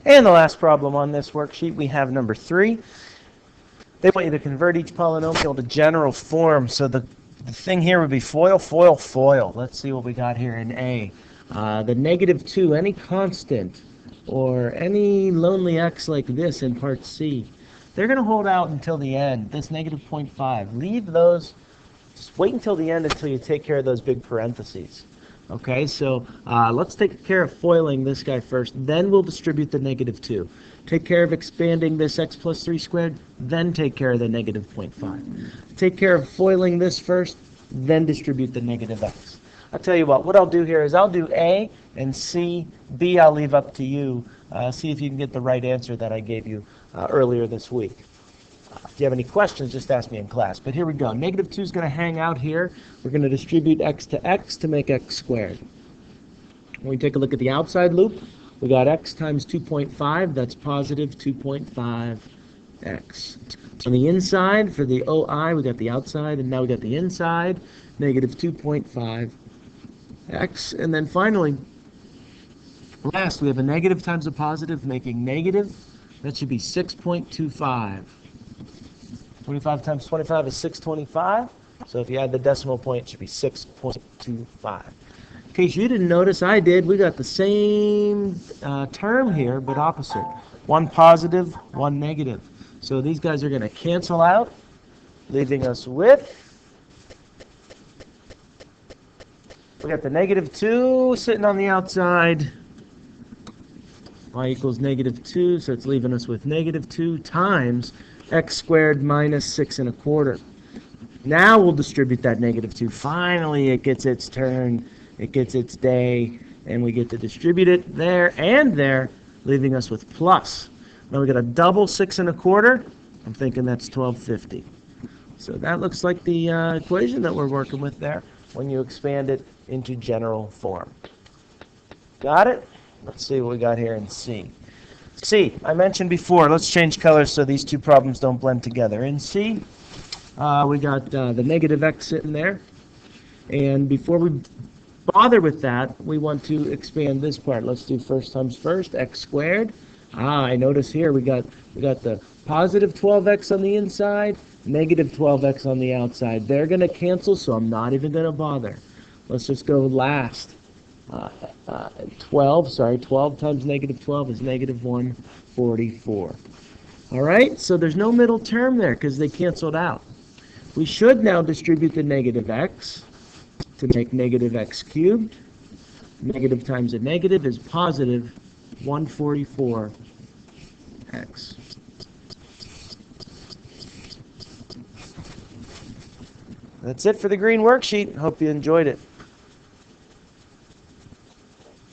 And the last problem on this worksheet, we have number 3. They want you to convert each polynomial to general form. So the thing here would be FOIL, FOIL, FOIL. Let's see what we got here in A. The -2, any constant, or any lonely x like this in part C, they're going to hold out until the end, this -0.5. Leave those, just wait until the end until you take care of those big parentheses. Okay, so let's take care of foiling this guy first, then we'll distribute the -2. Take care of expanding this x plus 3 squared, then take care of the -0.5. Take care of foiling this first, then distribute the -x. I'll tell you what I'll do here is I'll do A and C. B I'll leave up to you. See if you can get the right answer that I gave you earlier this week. If you have any questions, just ask me in class. But here we go. -2 is going to hang out here. We're going to distribute x to x to make x squared. When we take a look at the outside loop, we got x times 2.5. That's positive 2.5x. On the inside, for the OI, we got the outside, and now we got the inside, -2.5x. And then finally, last, we have a negative times a positive, making negative. That should be 6.25. 25 times 25 is 625. So if you add the decimal point, it should be 6.25. In case you didn't notice, I did. We got the same term here, but opposite. One positive, one negative. So these guys are going to cancel out, leaving us with, we got the -2 sitting on the outside. Y equals -2, so it's leaving us with -2 times x squared minus 6 1/4. Now we'll distribute that -2. Finally, it gets its turn, it gets its day, and we get to distribute it there and there, leaving us with plus. Now we got a double 6 1/4. I'm thinking that's 1250. So that looks like the equation that we're working with there when you expand it into general form. Got it? Let's see what we got here in C. C, I mentioned before, let's change colors so these two problems don't blend together. In C, we got the -x sitting there. And before we bother with that, we want to expand this part. Let's do first times first, x squared. I notice here we got the positive 12x on the inside, negative 12x on the outside. They're going to cancel, so I'm not even going to bother. Let's just go last. 12 times -12 is -144. All right, so there's no middle term there because they canceled out. We should now distribute the -x to make -x cubed. Negative times a negative is positive 144x. That's it for the green worksheet. Hope you enjoyed it.